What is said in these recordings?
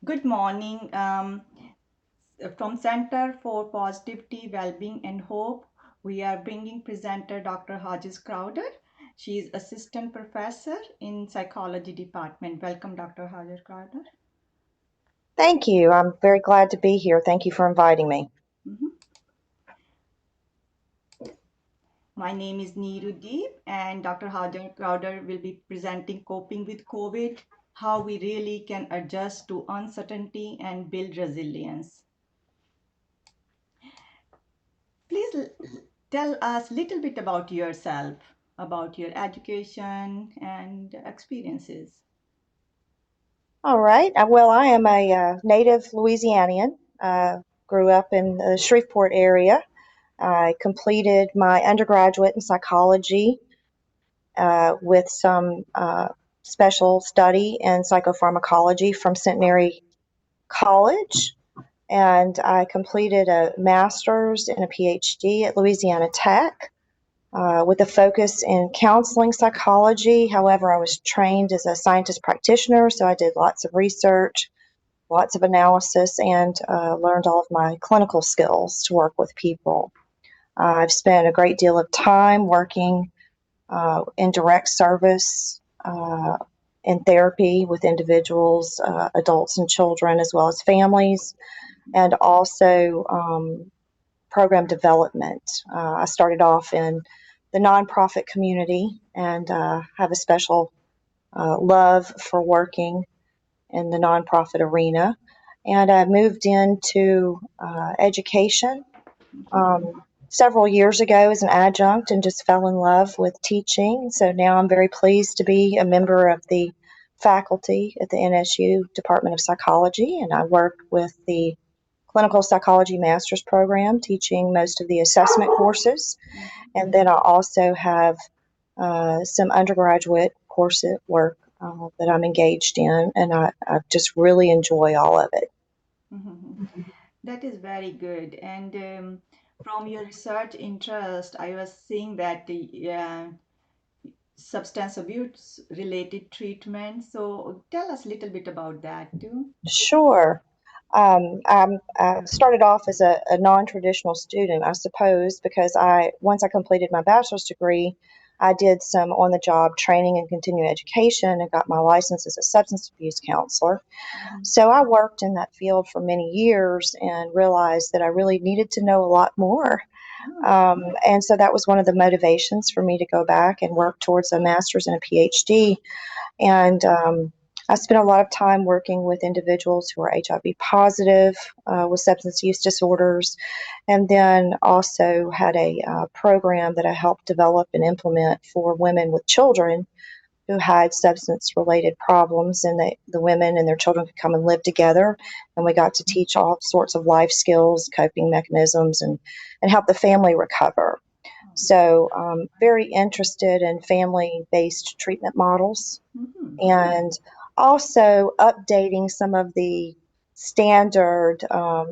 Good morning. From Center for Positivity, Wellbeing and Hope, we are bringing presenter Dr. Hodges Crowder. She is assistant professor in psychology department. Welcome, Dr. Hodges Crowder. Thank you. I'm very glad to be here. Thank you for inviting me. Mhm. My name is Neeru Deep, and Dr. Hodges Crowder will be presenting coping with COVID, how we really can adjust to uncertainty and build resilience. Please tell us a little bit about yourself, about your education and experiences. All right. Well, I am a native Louisianian. Grew up in the Shreveport area. I completed my undergraduate in psychology with some special study in psychopharmacology from Centenary College. And I completed a master's and a PhD at Louisiana Tech. With a focus in counseling psychology. However, I was trained as a scientist practitioner, so I did lots of research, lots of analysis, and learned all of my clinical skills to work with people. I've spent a great deal of time working in direct service in therapy with individuals, adults, and children, as well as families, and also program development. I started off in the nonprofit community and have a special love for working in the nonprofit arena. And I moved into education several years ago as an adjunct and just fell in love with teaching. So now I'm very pleased to be a member of the faculty at the NSU Department of Psychology, and I work with the clinical psychology master's program, teaching most of the assessment courses. Mhm. And then I also have some undergraduate course work that I'm engaged in, and I just really enjoy all of it. Mhm. That is very good. And from your research interest, I was seeing that the substance abuse related treatment. So tell us a little bit about that too. Sure. I started off as a non-traditional student, I suppose, because once I completed my bachelor's degree, I did some on-the-job training and continuing education and got my license as a substance abuse counselor. Mhm. So I worked in that field for many years and realized that I really needed to know a lot more. Oh. And so that was one of the motivations for me to go back and work towards a master's and a PhD. And I spent a lot of time working with individuals who are HIV positive with substance use disorders, and then also had a program that I helped develop and implement for women with children who had substance related problems, and the women and their children could come and live together, and we got to teach all sorts of life skills, coping mechanisms, and help the family recover. So very interested in family based treatment models, Mhm. and also updating some of the standard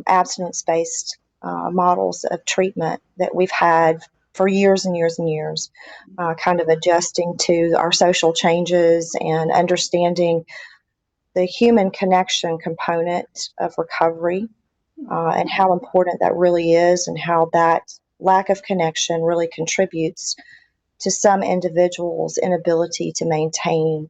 abstinence based models of treatment that we've had for years and years and years, kind of adjusting to our social changes and understanding the human connection component of recovery, and how important that really is, and how that lack of connection really contributes to some individuals' inability to maintain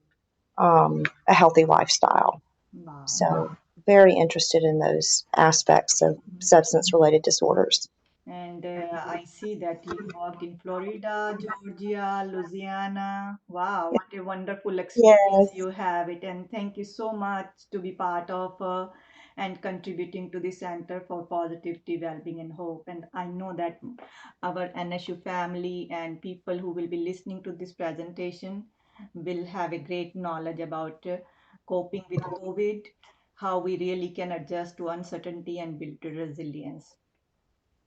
a healthy lifestyle. Wow. So, very interested in those aspects of substance related disorders. And I see that you worked in Florida, Georgia, Louisiana. Wow, what a wonderful experience Yes. you have it. And thank you so much to be part of and contributing to the Center for Positivity, Wellbeing and Hope. And I know that our NSU family and people who will be listening to this presentation will have a great knowledge about coping with COVID, how we really can adjust to uncertainty and build resilience.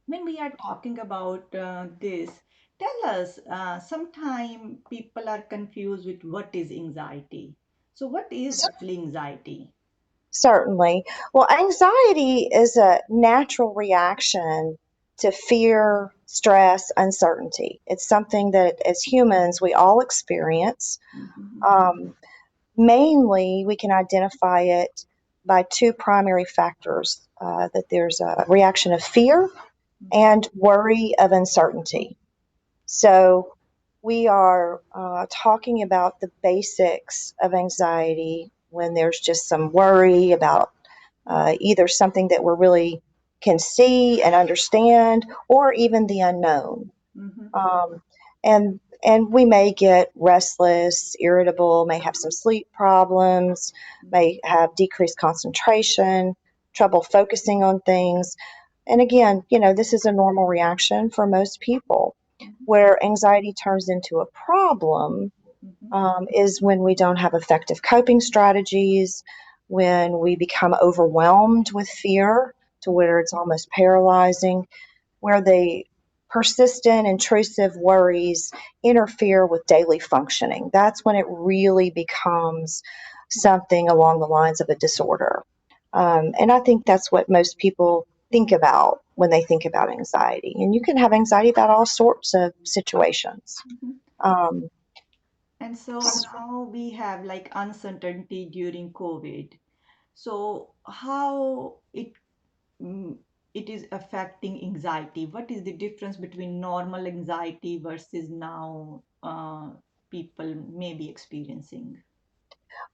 When we are talking about this, tell us, sometime people are confused with what is anxiety. So what is actually anxiety? Certainly. Well, anxiety is a natural reaction to fear, stress, uncertainty. It's something that as humans we all experience. Mhm. Um, Mainly, we can identify it by two primary factors, that there's a reaction of fear and worry of uncertainty. So we are talking about the basics of anxiety when there's just some worry about either something that we really can see and understand, or even the unknown. Mm-hmm. Um, and we may get restless, irritable, may have some sleep problems, may have decreased concentration, trouble focusing on things. And again, this is a normal reaction for most people. Where anxiety turns into a problem Mm-hmm. is when we don't have effective coping strategies, when we become overwhelmed with fear to where it's almost paralyzing, where the persistent, intrusive worries interfere with daily functioning. That's when it really becomes something along the lines of a disorder. And I think that's what most people think about when they think about anxiety. And you can have anxiety about all sorts of situations. Mm-hmm. Um, And so now we have like uncertainty during COVID. So how mm, it is affecting anxiety? What is the difference between normal anxiety versus now people may be experiencing?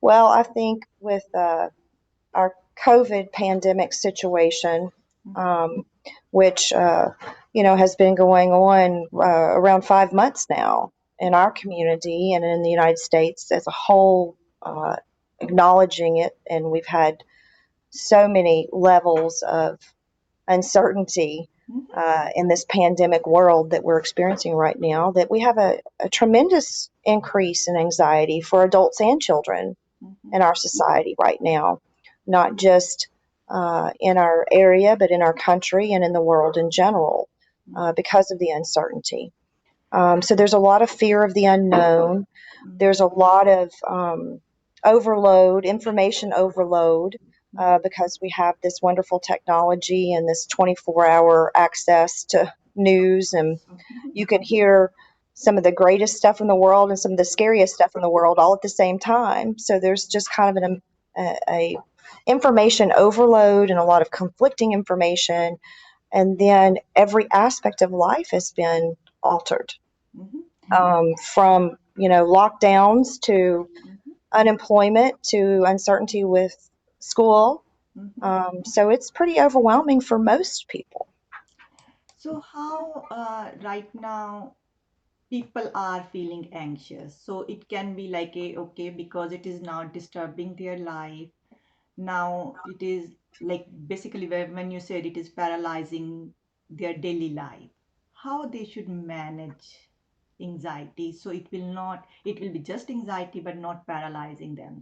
well, I think with our COVID pandemic situation, Mm-hmm. um, which has been going on around 5 months now in our community and in the United States as a whole, acknowledging it, and we've had so many levels of uncertainty in this pandemic world that we're experiencing right now, that we have a tremendous increase in anxiety for adults and children Mm-hmm. in our society right now, not just in our area, but in our country and in the world in general, because of the uncertainty. So there's a lot of fear of the unknown. Mm-hmm. There's a lot of overload, information overload, because we have this wonderful technology and this 24-hour access to news, and Mm-hmm. you can hear some of the greatest stuff in the world and some of the scariest stuff in the world all at the same time. So there's just kind of a information overload and a lot of conflicting information, and then every aspect of life has been altered, Mm-hmm. from lockdowns to Mm-hmm. unemployment to uncertainty with school. Mm-hmm. So it's pretty overwhelming for most people. So how right now people are feeling anxious? So it can be like a okay because it is now disturbing their life. Now it is like basically when you said it is paralyzing their daily life, how they should manage anxiety so it will be just anxiety but not paralyzing them.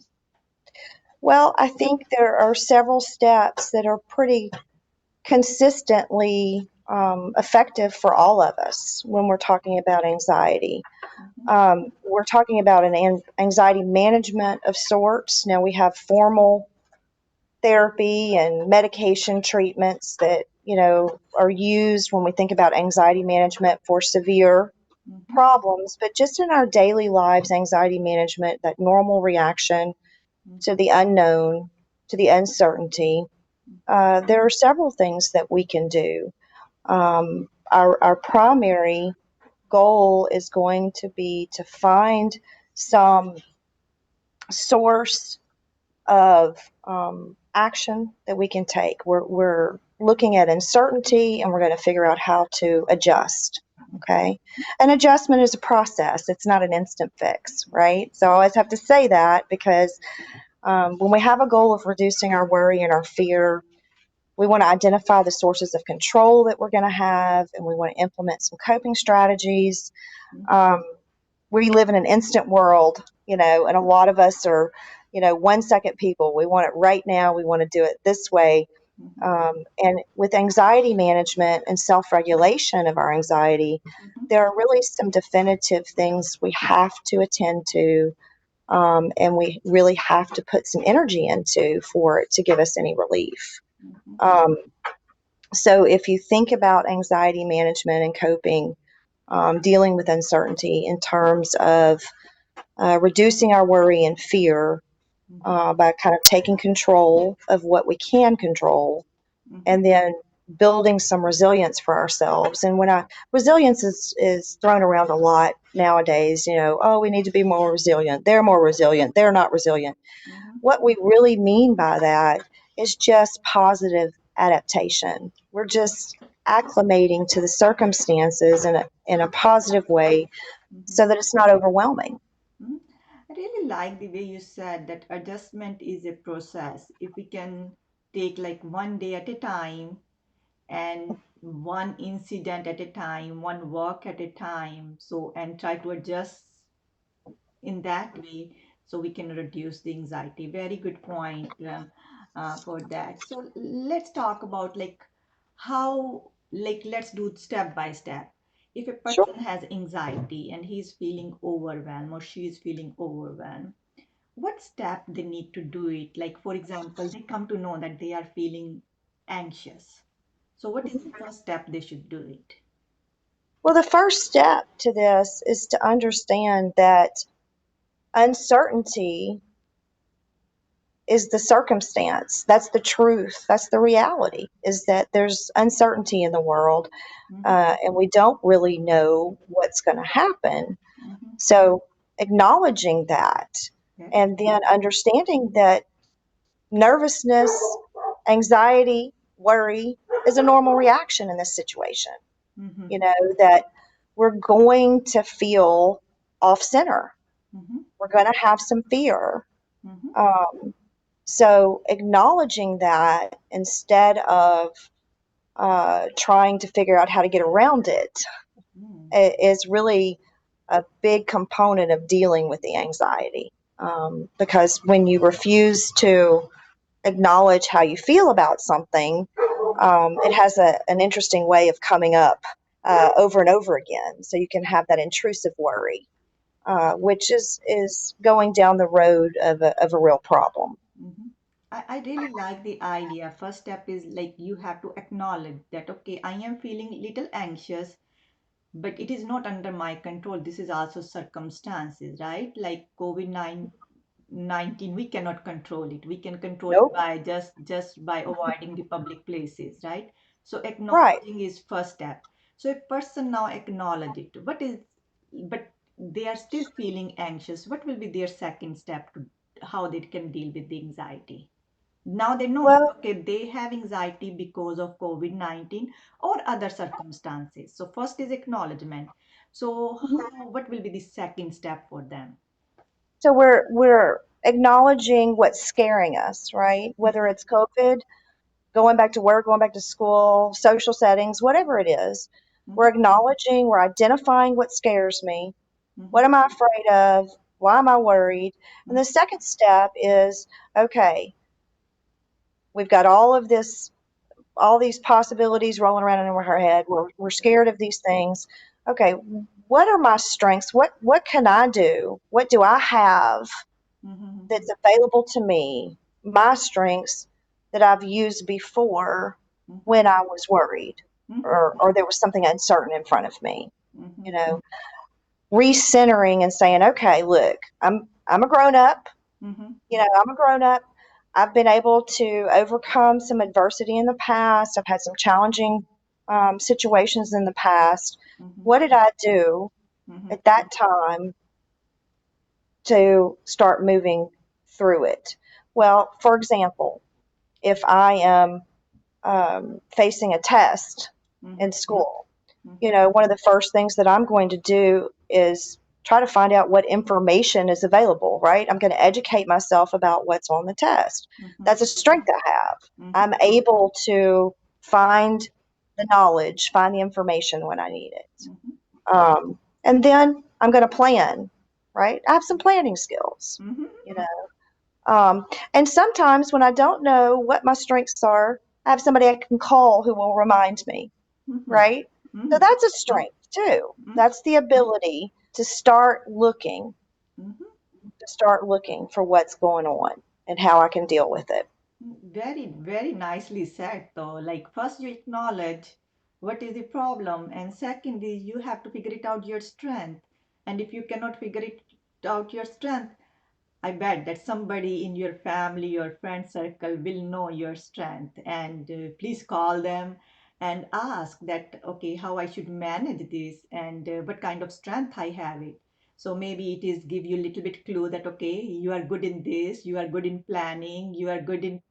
Well, I think there are several steps that are pretty consistently effective for all of us when we're talking about anxiety. Mm-hmm. We're talking about an anxiety management of sorts. Now, we have formal therapy and medication treatments that are used when we think about anxiety management for severe Mm-hmm. problems, but just in our daily lives, anxiety management, that normal reaction to Mm-hmm. the unknown, to the uncertainty, there are several things that we can do. Our primary goal is going to be to find some source of action that we can take. We're looking at uncertainty, and we're going to figure out how to adjust. Okay. An adjustment is a process, it's not an instant fix, right? So I always have to say that because when we have a goal of reducing our worry and our fear, we want to identify the sources of control that we're going to have, and we want to implement some coping strategies. Mm-hmm. Um, we live in an instant world, and a lot of us are, 1 second people. We want it right now. We want to do it this way. Mm-hmm. And with anxiety management and self regulation of our anxiety, Mm-hmm. there are really some definitive things we have to attend to, and we really have to put some energy into for it to give us any relief. Mm-hmm. Um, so if you think about anxiety management and coping, dealing with uncertainty in terms of reducing our worry and fear, Mhm. by kind of taking control of what we can control, Mhm. and then building some resilience for ourselves. And when I resilience is thrown around a lot nowadays, oh, we need to be more resilient. They're more resilient. They're not resilient. Mhm. What we really mean by that is just positive adaptation. We're just acclimating to the circumstances in a positive way Mhm. so that it's not overwhelming. Mhm. I really like the way you said that adjustment is a process. If we can take like one day at a time and one incident at a time, one work at a time, so and try to adjust in that way so we can reduce the anxiety. Very good point for that. So let's talk about like how, like let's do step by step. If a Sure. person has anxiety and he's feeling overwhelmed or she is feeling overwhelmed, what step they need to do it? Like for example, they come to know that they are feeling anxious. So what is the first step they should do it? Well, the first step to this is to understand that uncertainty is the circumstance. That's the truth. That's the reality, is that there's uncertainty in the world, Mm-hmm. and we don't really know what's going to happen. Mm-hmm. So, acknowledging that, Okay. and then understanding that nervousness, anxiety, worry is a normal reaction in this situation. Mm-hmm. That we're going to feel off center. Mm-hmm. We're going to have some fear. Mm-hmm. Um, so acknowledging that instead of trying to figure out how to get around it is really a big component of dealing with the anxiety. Because when you refuse to acknowledge how you feel about something, it has an interesting way of coming up over and over again. So you can have that intrusive worry, which is going down the road of a real problem. Mm-hmm. I really like the idea. First step is like you have to acknowledge that, okay, I am feeling little anxious, but it is not under my control. This is also circumstances, right? Like COVID-19, we cannot control it. We can control it Nope. by just by avoiding the public places, right? So Right. acknowledging is first step. So a person now acknowledge it. But they are still feeling anxious. What will be their second step to how they can deal with the anxiety? Now they know that Well, okay, they have anxiety because of COVID-19 or other circumstances. So first is acknowledgement. So what will be the second step for them? so we're acknowledging what's scaring us, right? Whether it's COVID, going back to work, going back to school, social settings, whatever it is, we're Mhm. acknowledging, we're identifying what scares me. What Mhm. am I afraid of? Why am I worried? And the Mhm. second step is, okay, we've got all these possibilities rolling around in our head. We're scared of these things. Okay, what are my strengths? What can I do? What do I have Mhm. that's available to me? My strengths that I've used before Mhm. when I was worried, Mhm. or there was something uncertain in front of me. Mhm. You know, recentering and saying, okay, look, I'm a grown up. Mhm. I'm a grown up. I've been able to overcome some adversity in the past. I've had some challenging situations in the past. Mhm. What did I do Mhm. at that time to start moving through it? Well, for example, if I am facing a test Mhm. in school, Mhm. one of the first things that I'm going to do is try to find out what information is available, right? I'm going to educate myself about what's on the test. Mhm. That's a strength I have. Mhm. I'm able to find the knowledge, find the information when I need it. Mhm. And then I'm going to plan, right? I have some planning skills, Mhm. you know. And sometimes when I don't know what my strengths are, I have somebody I can call who will remind me, Mhm. right? So Mhm. that's a strength too. Mhm. That's the ability Mhm. to start looking for what's going on and how I can deal with it. Very, very nicely said, though. Like, first you acknowledge what is the problem, and second is you have to figure it out your strength. And if you cannot figure it out your strength, I bet that somebody in your family or friend circle will know your strength, and please call them and ask that, okay, how I should manage this, and what kind of strength I have it. So maybe it is give you a little bit clue that, okay, you are good in this, you are good in planning, you are good in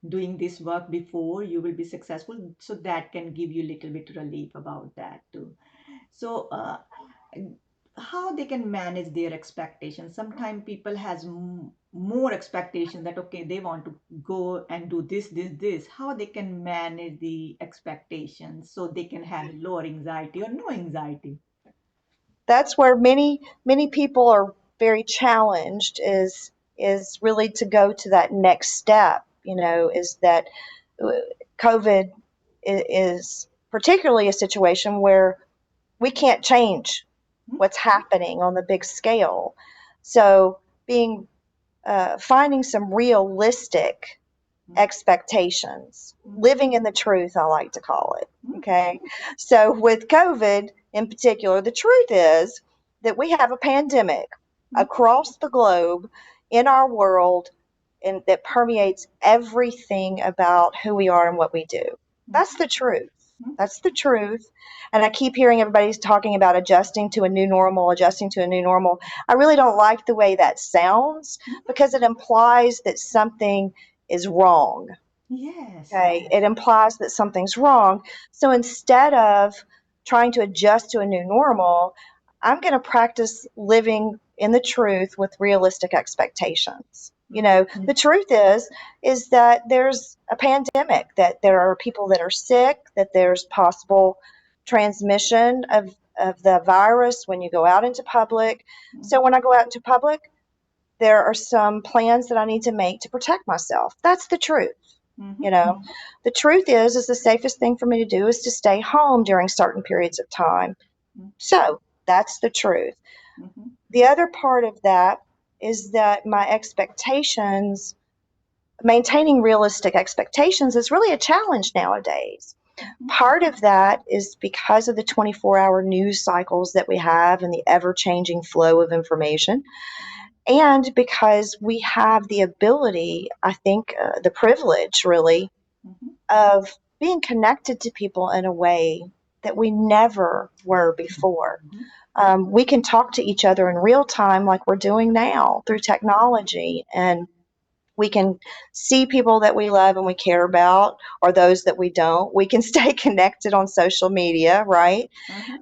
doing this work before, you will be successful. So that can give you a little bit relief about that too. So how they can manage their expectations. Sometimes people has more expectation that, okay, they want to go and do this, how they can manage the expectations so they can have lower anxiety or no anxiety. That's where many people are very challenged, is really to go to that next step. Is that uh, COVID is particularly a situation where we can't change what's happening on the big scale. So being finding some realistic expectations, living in the truth, I like to call it. Okay. So with COVID in particular, the truth is that we have a pandemic across the globe in our world, and that permeates everything about who we are and what we do. That's the truth. That's the truth. And I keep hearing everybody's talking about adjusting to a new normal, adjusting to a new normal. I really don't like the way that sounds because it implies that something is wrong. Yes, Okay. It implies that something's wrong. So instead of trying to adjust to a new normal, I'm going to practice living in the truth with realistic expectations. The truth is that there's a pandemic, that there are people that are sick, that there's possible transmission of the virus when you go out into public. So when I go out into public, there are some plans that I need to make to protect myself. That's the truth. You know, the truth is the safest thing for me to do is to stay home during certain periods of time. So that's the truth. The other part of that is that my expectations, maintaining realistic expectations, is really a challenge nowadays. Part of that is because of the 24-hour news cycles that we have and the ever changing flow of information. And because we have the ability, I think, the privilege really, of being connected to people in a way that we never were before. We can talk to each other in real time like we're doing now through technology, and we can see people that we love and we care about, or those that we don't. We can stay connected on social media, right?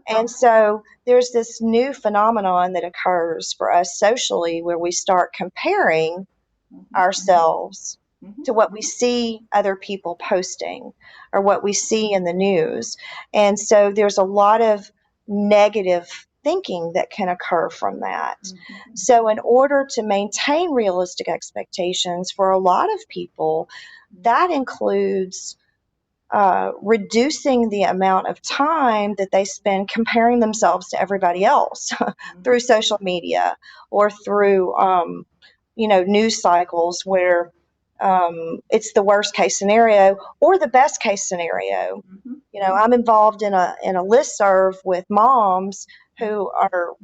And so there's this new phenomenon that occurs for us socially where we start comparing ourselves to what we see other people posting or what we see in the news. And so there's a lot of negative thinking that can occur from that. So, in order to maintain realistic expectations for a lot of people, that includes reducing the amount of time that they spend comparing themselves to everybody else through social media or through, news cycles where it's the worst case scenario or the best case scenario. I'm involved in a listserv with moms who are,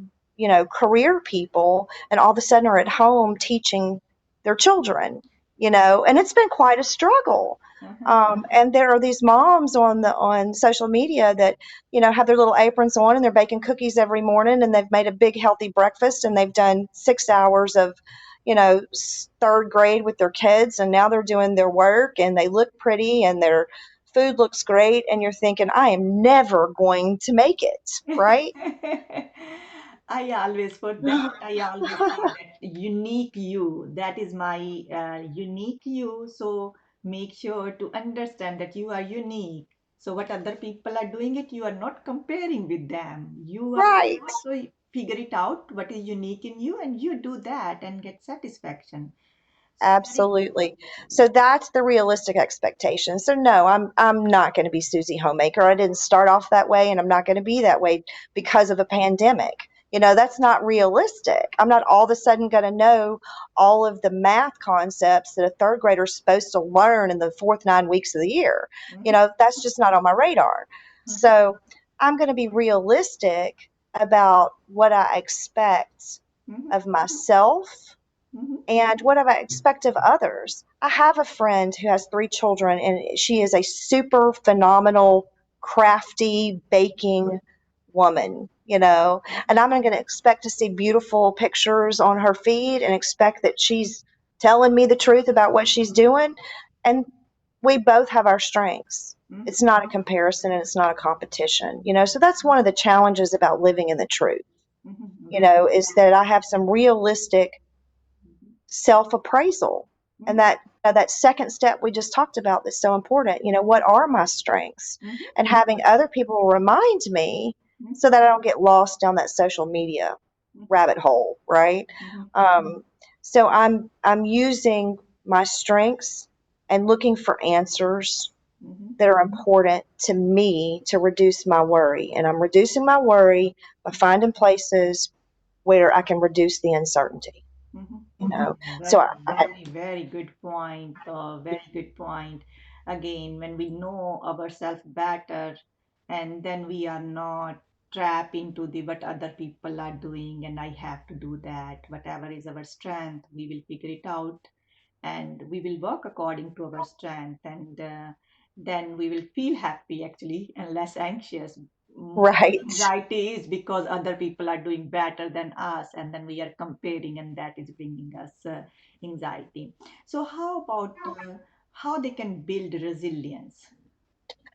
career people, and all of a sudden are at home teaching their children. And it's been quite a struggle. And there are these moms on social media that have their little aprons on and they're baking cookies every morning, and they've made a big healthy breakfast, and they've done 6 hours of third grade with their kids, and now they're doing their work and they look pretty and their food looks great, and you're thinking, I am never going to make it, right? I always, for that, I always say that unique you, that is my unique you. So make sure to understand that you are unique. So what other people are doing it, you are not comparing with them. You are Right. also figure it out what is unique in you, and you do that and get satisfaction. So very, Absolutely. So that's the realistic expectation. So no, I'm not going to be Susie Homemaker. I didn't start off that way, and I'm not going to be that way because of a pandemic. That's not realistic. I'm not all of a sudden going to know all of the math concepts that a third grader is supposed to learn in the fourth 9 weeks of the year. That's just not on my radar. So I'm going to be realistic about what I expect of myself Mhm. And what do I expect of others? I have a friend who has 3 children, and she is a super phenomenal, crafty baking woman, and I'm not going to expect to see beautiful pictures on her feed and expect that she's telling me the truth about what she's doing. And we both have our strengths. Mhm. It's not a comparison and it's not a competition, so that's one of the challenges about living in the truth, Mhm. is that I have some realistic self-appraisal. And Mhm. that second step we just talked about that's so important, what are my strengths? Mhm. And having other people remind me Mhm. so that I don't get lost down that social media Mhm. rabbit hole, right? Mhm. Um, so I'm using my strengths and looking for answers Mhm. that are important to me to reduce my worry. And I'm reducing my worry by finding places where I can reduce the uncertainty, Mhm. you know. So That's a very, very good point. Very good point. Again, when we know ourselves better, and then we are not trapped into the what other people are doing, and I have to do that. Whatever is our strength, we will figure it out, and we will work according to our strength, and then we will feel happy actually and less anxious. Most right. anxiety is because other people are doing better than us, and then we are comparing, and that is bringing us anxiety. So how about how they can build resilience?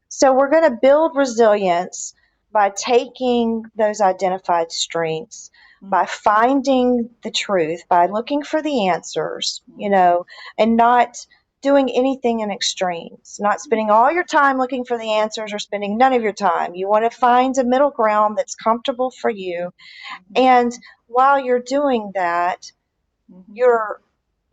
So we're going to build resilience by taking those identified strengths, by Mhm. finding the truth, by looking for the answers, Mhm. and not doing anything in extremes, not spending all your time looking for the answers or spending none of your time. You want to find a middle ground that's comfortable for you. Mhm. And while you're doing that, Mhm. you're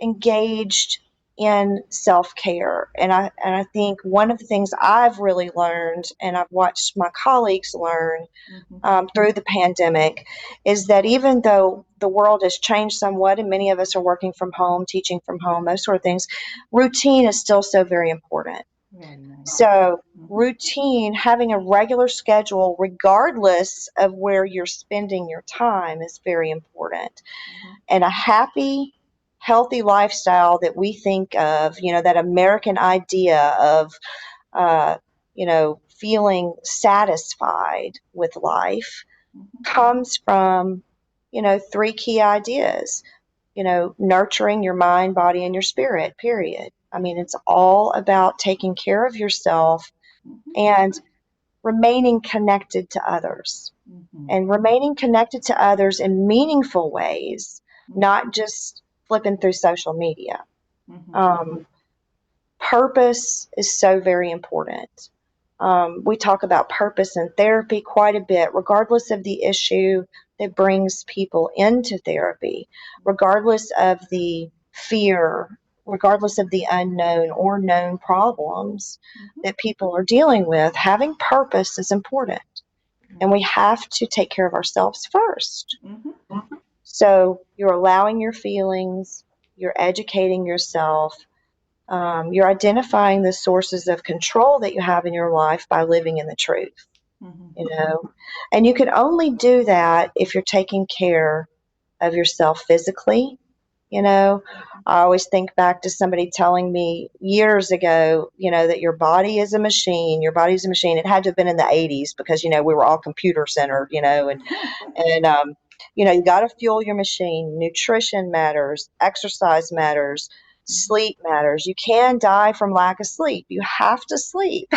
engaged in self-care. And I think one of the things I've really learned, and I've watched my colleagues learn Mhm. through the pandemic, is that even though the world has changed somewhat and many of us are working from home, teaching from home, those sort of things, routine is still so very important. Very nice. So Mhm. routine, having a regular schedule regardless of where you're spending your time, is very important. Mhm. And a happy, healthy lifestyle that we think of, that American idea of, uh, feeling satisfied with life, Mhm. comes from, 3 key ideas, nurturing your mind, body, and your spirit, period. I mean, it's all about taking care of yourself Mhm. and remaining connected to others, Mhm. and remaining connected to others in meaningful ways, Mhm. not just flipping through social media. Mhm. Um, Purpose is so very important. We talk about purpose in therapy quite a bit, regardless of the issue that brings people into therapy, regardless of the fear, regardless of the unknown or known problems Mhm. that people are dealing with. Having purpose is important, and we have to take care of ourselves first. Mhm. So you're allowing your feelings, you're educating yourself, you're identifying the sources of control that you have in your life by living in the truth, Mhm. you know. And you can only do that if you're taking care of yourself physically, you know. I always think back to somebody telling me years ago, that your body is a machine. Your body's a machine. It had to have been in the 80s because, we were all computer centered, and you got to fuel your machine. Nutrition matters, exercise matters, Mhm. sleep matters. You can die from lack of sleep. You have to sleep,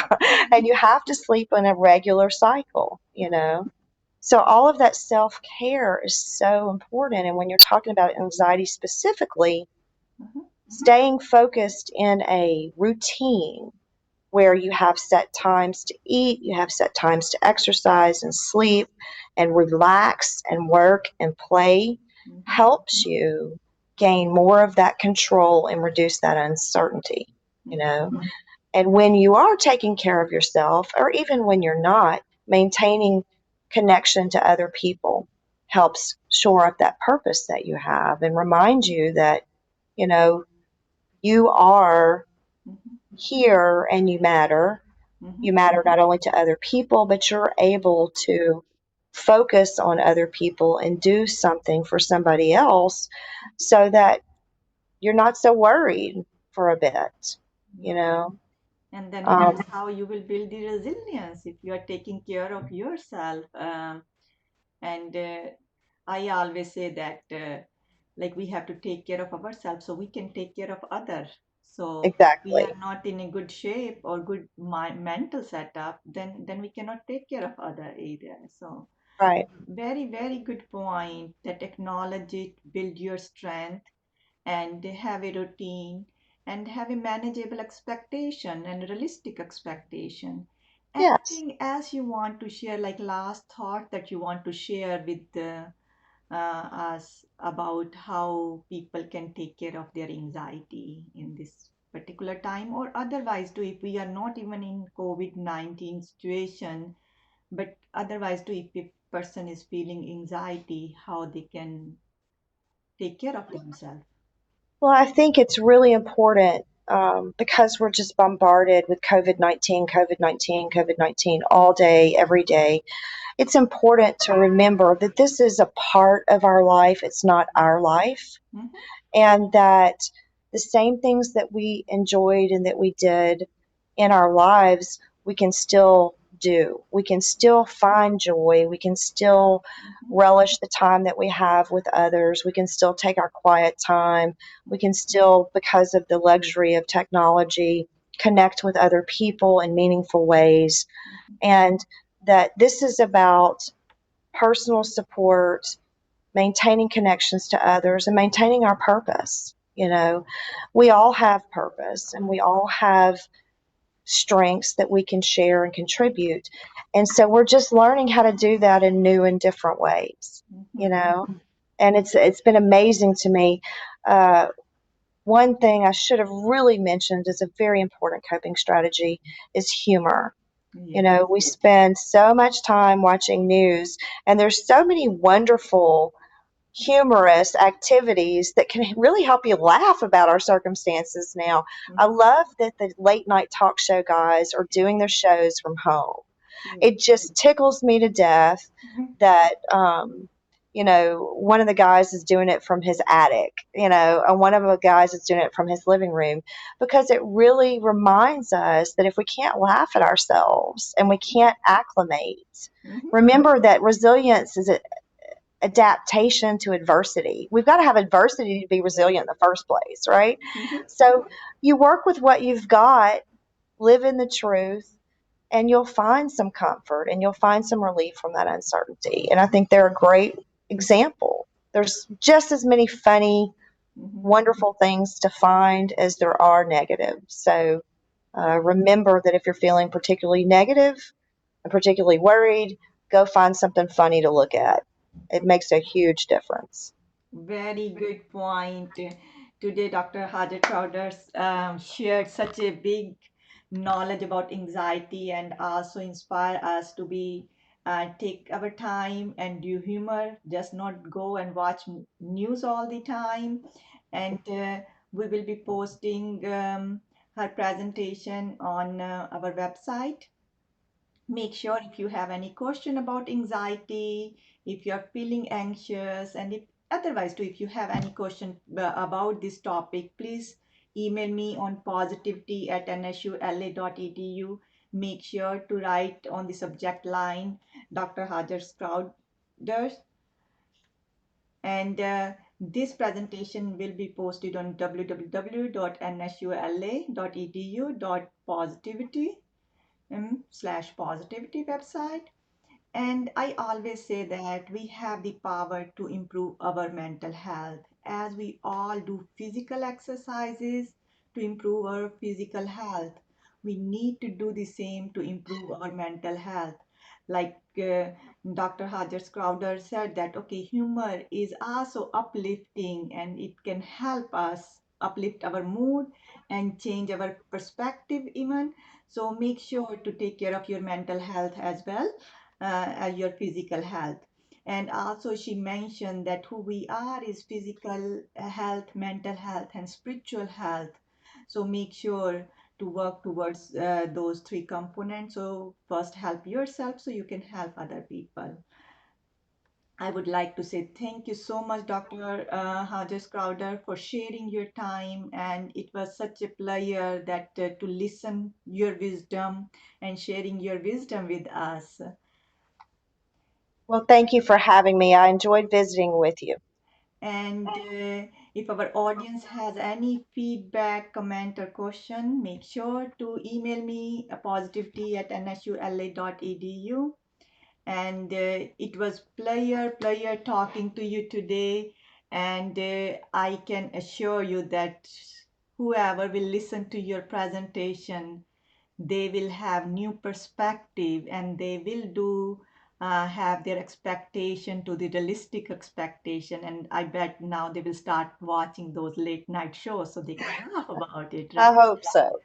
and you have to sleep in a regular cycle. So all of that self-care is so important. And when you're talking about anxiety specifically, Mhm. staying focused in a routine where you have set times to eat, you have set times to exercise and sleep and relax and work and play, Mhm. helps you gain more of that control and reduce that uncertainty. Mhm. And when you are taking care of yourself, or even when you're not, maintaining connection to other people helps shore up that purpose that you have and remind you that, you know, you are Mhm. here and you matter. Mhm. You matter not only to other people, but you're able to focus on other people and do something for somebody else so that you're not so worried for a bit, you Yeah. know. And then Um, that's how you will build the resilience if you are taking care of yourself. And I always say that like we have to take care of ourselves so we can take care of others. So we are exactly. not in a good shape or good mental setup, then we cannot take care of other either. So Right. very, very good point that technology build your strength and have a routine and have a manageable expectation and realistic expectation. Yes. Anything else you want to share, like last thought that you want to share with us about how people can take care of their anxiety in this particular time, or otherwise too, if we are not even in COVID-19 situation, but otherwise too, if a person is feeling anxiety, how they can take care of themselves. Well, I think it's really important because we're just bombarded with COVID 19, COVID 19, COVID 19 all day, every day. It's important to remember that this is a part of our life, it's not our life, Mhm. and that the same things that we enjoyed and that we did in our lives, we can still do. We can still find joy. We can still Mhm. relish the time that we have with others. We can still take our quiet time. We can still, because of the luxury of technology, connect with other people in meaningful ways. Mhm. And that this is about personal support, maintaining connections to others, and maintaining our purpose. You know, we all have purpose and we all have strengths that we can share and contribute. And so we're just learning how to do that in new and different ways, you Mhm. know. And it's been amazing to me. Uh, One thing I should have really mentioned is a very important coping strategy is humor. You Yes. know, we spend so much time watching news, and there's so many wonderful humorous activities that can really help you laugh about our circumstances now. I Mhm. love that the late night talk show guys are doing their shows from home. Yes. It just tickles me to death Mhm. that, one of the guys is doing it from his attic, and one of the guys is doing it from his living room because it really reminds us that if we can't laugh at ourselves and we can't acclimate, Mhm. remember that resilience is adaptation to adversity. We've got to have adversity to be resilient in the first place, right? Mhm. So you work with what you've got, live in the truth, and you'll find some comfort and you'll find some relief from that uncertainty. And I think they're a great example. There's just as many funny, Mhm. wonderful things to find as there are negative. So remember that if you're feeling particularly negative and particularly worried, go find something funny to look at. It makes a huge difference. Very good point. Today, Dr. Hajar Crowder shared such a big knowledge about anxiety and also inspire us to be take our time and do humor, just not go and watch news all the time. And we will be posting her presentation on our website. Make sure if you have any question about anxiety, if you're feeling anxious, and if otherwise too, if you have any question about this topic, please email me on positivity at nsula.edu. Make sure to write on the subject line Dr. Hajar's Crowders, and this presentation will be posted on www.nsula.edu.positivity/positivity website. And I always say that we have the power to improve our mental health as we all do physical exercises to improve our physical health. We need to do the same to improve our mental health. Like Dr. Hajar Crowder said that okay, humor is also uplifting and it can help us uplift our mood and change our perspective even. So make sure to take care of your mental health as well as your physical health. And also, she mentioned that who we are is physical health, mental health, and spiritual health. So make sure to work towards those three components. So first, help yourself so you can help other people. I would like to say thank you so much, Dr. Hajas Crowder, for sharing your time. And it was such a pleasure that to listen your wisdom and sharing your wisdom with us. Well, thank you for having me. I enjoyed visiting with you. And if our audience has any feedback, comment, or question, make sure to email me positivity@nsula.edu. And it was pleasure talking to you today. And I can assure you that whoever will listen to your presentation, they will have new perspective, and they will do have their expectation to the realistic expectation. And I bet now they will start watching those late night shows so they can laugh about it, I right? hope so.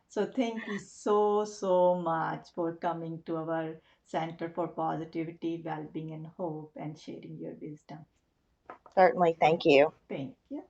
So thank you so much for coming to our Center for Positivity, Wellbeing, and Hope and sharing your wisdom. Certainly. Thank you. Thank you.